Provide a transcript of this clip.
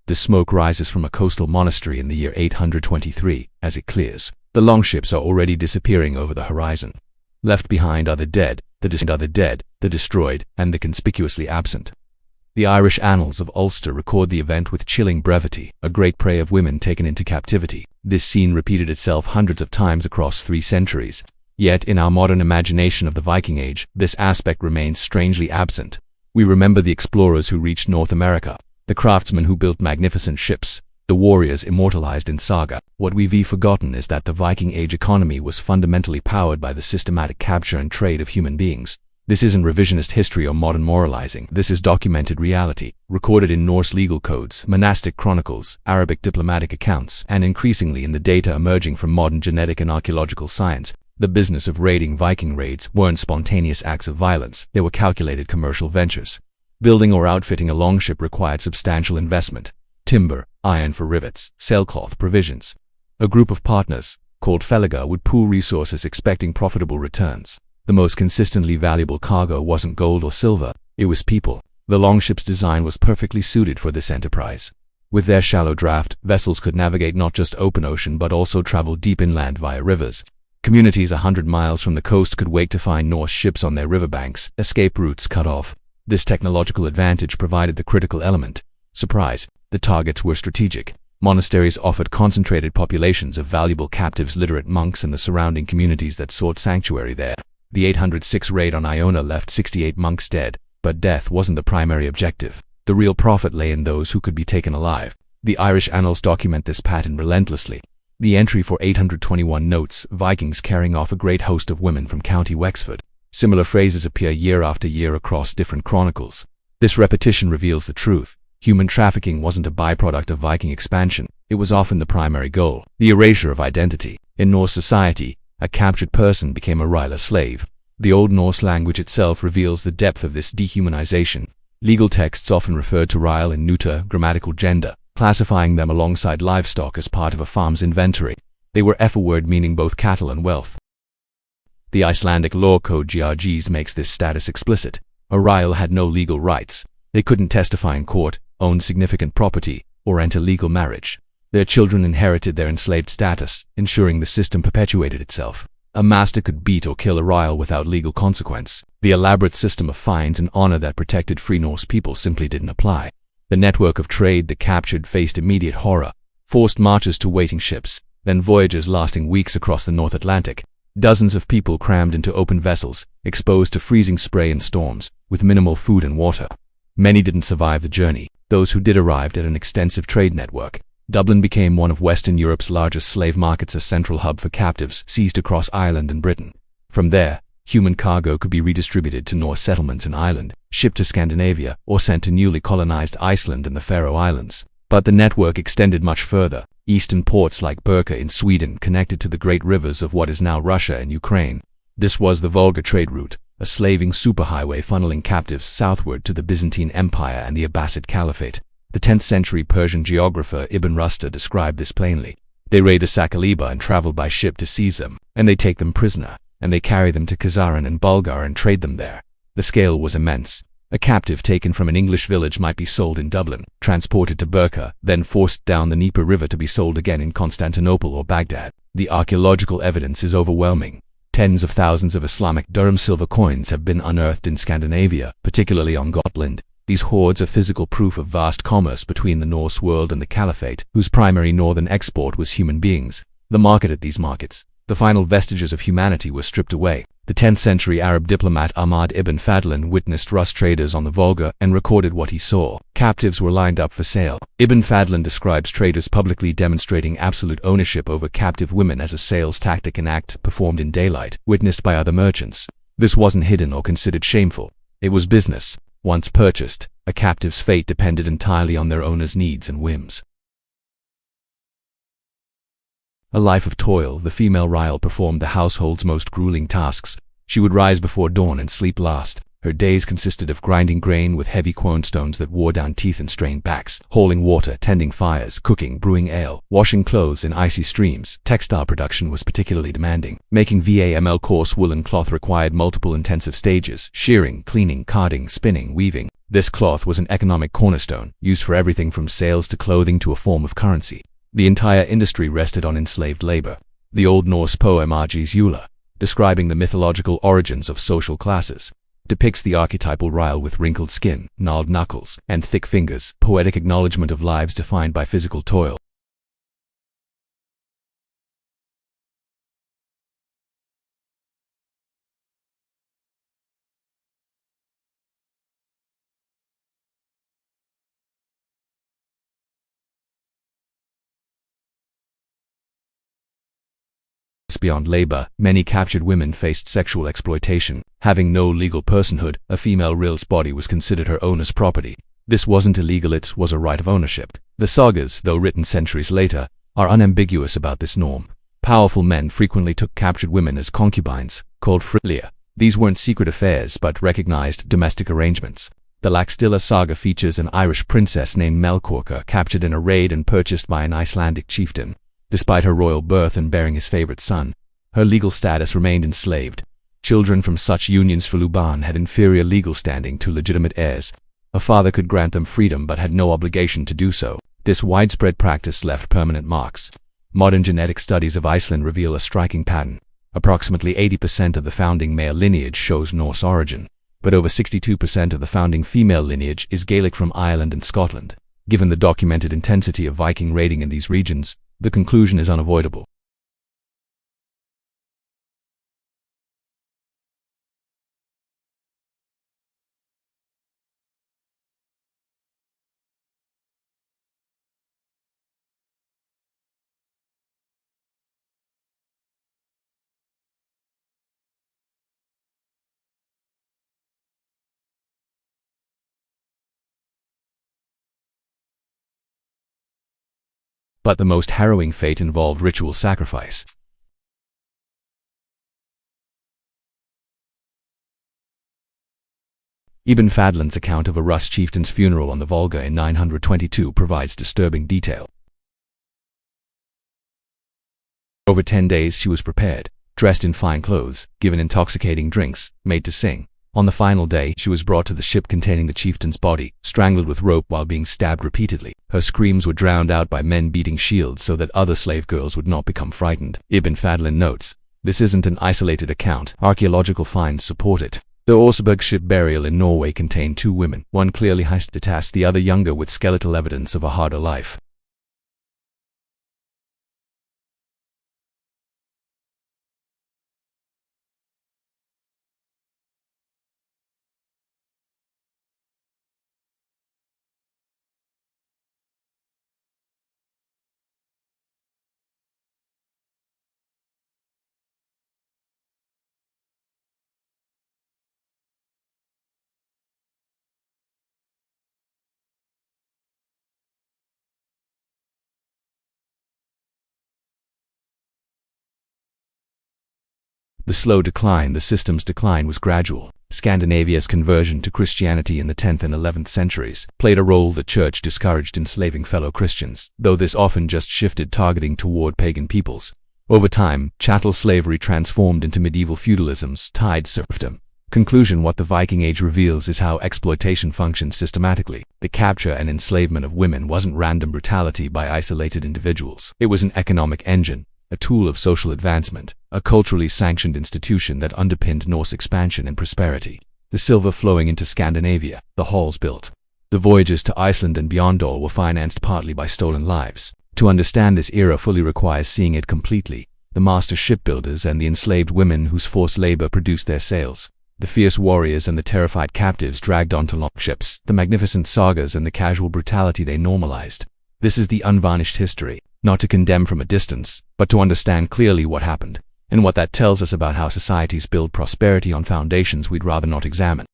The smoke rises from a coastal monastery in the year 823. As it clears, the longships are already disappearing over the horizon. Left behind are the dead, the destroyed, and the conspicuously absent. The Irish annals of Ulster record the event with chilling brevity, a great prey of women taken into captivity. This scene repeated itself hundreds of times across 3 centuries. Yet, in our modern imagination of the Viking Age, this aspect remains strangely absent. We remember the explorers who reached North America, the craftsmen who built magnificent ships, the warriors immortalized in saga. What we've forgotten is that the Viking Age economy was fundamentally powered by the systematic capture and trade of human beings. This isn't revisionist history or modern moralizing. This is documented reality, recorded in Norse legal codes, monastic chronicles, Arabic diplomatic accounts, and increasingly in the data emerging from modern genetic and archaeological science. The business of raiding Viking raids weren't spontaneous acts of violence. They were calculated commercial ventures. Building or outfitting a longship required substantial investment: timber, iron for rivets, sailcloth, provisions. A group of partners, called felaga, would pool resources expecting profitable returns. The most consistently valuable cargo wasn't gold or silver, it was people. The longship's design was perfectly suited for this enterprise. With their shallow draft, vessels could navigate not just open ocean but also travel deep inland via rivers. Communities 100 miles from the coast could wait to find Norse ships on their riverbanks, escape routes cut off. This technological advantage provided the critical element: surprise. The targets were strategic. Monasteries offered concentrated populations of valuable captives, literate monks, and the surrounding communities that sought sanctuary there. The 806 raid on Iona left 68 monks dead, but death wasn't the primary objective. The real profit lay in those who could be taken alive. The Irish annals document this pattern relentlessly. The entry for 821 notes Vikings carrying off a great host of women from County Wexford. Similar phrases appear year after year across different chronicles. This repetition reveals the truth. Human trafficking wasn't a byproduct of Viking expansion, it was often the primary goal. The erasure of identity. In Norse society, a captured person became a Ryla slave. The Old Norse language itself reveals the depth of this dehumanization. Legal texts often referred to Ryle in neuter, grammatical gender, classifying them alongside livestock as part of a farm's inventory. They were F-word meaning both cattle and wealth. The Icelandic law code GRGs makes this status explicit. A Ryle had no legal rights. They couldn't testify in court, own significant property, or enter legal marriage. Their children inherited their enslaved status, ensuring the system perpetuated itself. A master could beat or kill a Ryle without legal consequence. The elaborate system of fines and honor that protected free Norse people simply didn't apply. The network of trade the captured faced immediate horror: forced marches to waiting ships, then voyages lasting weeks across the North Atlantic. Dozens of people crammed into open vessels, exposed to freezing spray and storms, with minimal food and water. Many didn't survive the journey. Those who did arrived at an extensive trade network. Dublin became one of Western Europe's largest slave markets, a central hub for captives seized across Ireland and Britain. From there, human cargo could be redistributed to Norse settlements in Ireland, shipped to Scandinavia, or sent to newly colonized Iceland and the Faroe Islands. But the network extended much further. Eastern ports like Birka in Sweden connected to the great rivers of what is now Russia and Ukraine. This was the Volga trade route, a slaving superhighway funneling captives southward to the Byzantine Empire and the Abbasid Caliphate. The 10th century Persian geographer Ibn Rushd described this plainly. They raid the Sakaliba and travel by ship to seize them, and they take them prisoner, and they carry them to Khazaran and Bulgar and trade them there. The scale was immense. A captive taken from an English village might be sold in Dublin, transported to Birka, then forced down the Dnieper River to be sold again in Constantinople or Baghdad. The archaeological evidence is overwhelming. Tens of thousands of Islamic dirham silver coins have been unearthed in Scandinavia, particularly on Gotland. These hoards are physical proof of vast commerce between the Norse world and the Caliphate, whose primary northern export was human beings. The market at these markets, the final vestiges of humanity, were stripped away. The 10th century Arab diplomat Ahmad ibn Fadlan witnessed Rus traders on the Volga and recorded what he saw. Captives were lined up for sale. Ibn Fadlan describes traders publicly demonstrating absolute ownership over captive women as a sales tactic, an act performed in daylight, witnessed by other merchants. This wasn't hidden or considered shameful. It was business. Once purchased, a captive's fate depended entirely on their owner's needs and whims. A life of toil, the female Ryle performed the household's most grueling tasks. She would rise before dawn and sleep last. Her days consisted of grinding grain with heavy quernstones that wore down teeth and strained backs, hauling water, tending fires, cooking, brewing ale, washing clothes in icy streams. Textile production was particularly demanding. Making VAML coarse woolen cloth required multiple intensive stages: shearing, cleaning, carding, spinning, weaving. This cloth was an economic cornerstone, used for everything from sails to clothing to a form of currency. The entire industry rested on enslaved labor. The Old Norse poem Argi's Eula, describing the mythological origins of social classes, depicts the archetypal Ryle with wrinkled skin, gnarled knuckles, and thick fingers, poetic acknowledgement of lives defined by physical toil. Beyond labor, many captured women faced sexual exploitation. Having no legal personhood, a female Ril's body was considered her owner's property. This wasn't illegal, it was a right of ownership. The sagas, though written centuries later, are unambiguous about this norm. Powerful men frequently took captured women as concubines, called frilia. These weren't secret affairs but recognized domestic arrangements. The Laxdilla saga features an Irish princess named Melkorka captured in a raid and purchased by an Icelandic chieftain. Despite her royal birth and bearing his favorite son, her legal status remained enslaved. Children from such unions for Luban had inferior legal standing to legitimate heirs. A father could grant them freedom but had no obligation to do so. This widespread practice left permanent marks. Modern genetic studies of Iceland reveal a striking pattern. Approximately 80% of the founding male lineage shows Norse origin, but over 62% of the founding female lineage is Gaelic from Ireland and Scotland. Given the documented intensity of Viking raiding in these regions, the conclusion is unavoidable. But the most harrowing fate involved ritual sacrifice. Ibn Fadlan's account of a Rus chieftain's funeral on the Volga in 922 provides disturbing detail. Over 10 days she was prepared, dressed in fine clothes, given intoxicating drinks, made to sing. On the final day, she was brought to the ship containing the chieftain's body, strangled with rope while being stabbed repeatedly. Her screams were drowned out by men beating shields so that other slave girls would not become frightened. Ibn Fadlan notes, this isn't an isolated account. Archaeological finds support it. The Oseberg ship burial in Norway contained 2 women, one clearly Histatass, the other younger, with skeletal evidence of a harder life. The slow decline, the system's decline, was gradual. Scandinavia's conversion to Christianity in the 10th and 11th centuries played a role. The church discouraged enslaving fellow Christians, though this often just shifted targeting toward pagan peoples. Over time, chattel slavery transformed into medieval feudalism's tide serfdom. Conclusion: what the Viking Age reveals is how exploitation functions systematically. The capture and enslavement of women wasn't random brutality by isolated individuals. It was an economic engine, a tool of social advancement, a culturally sanctioned institution that underpinned Norse expansion and prosperity. The silver flowing into Scandinavia, the halls built. The voyages to Iceland and beyond all were financed partly by stolen lives. To understand this era fully requires seeing it completely: the master shipbuilders and the enslaved women whose forced labor produced their sails, the fierce warriors and the terrified captives dragged onto longships, the magnificent sagas and the casual brutality they normalized. This is the unvarnished history, not to condemn from a distance, but to understand clearly what happened, and what that tells us about how societies build prosperity on foundations we'd rather not examine.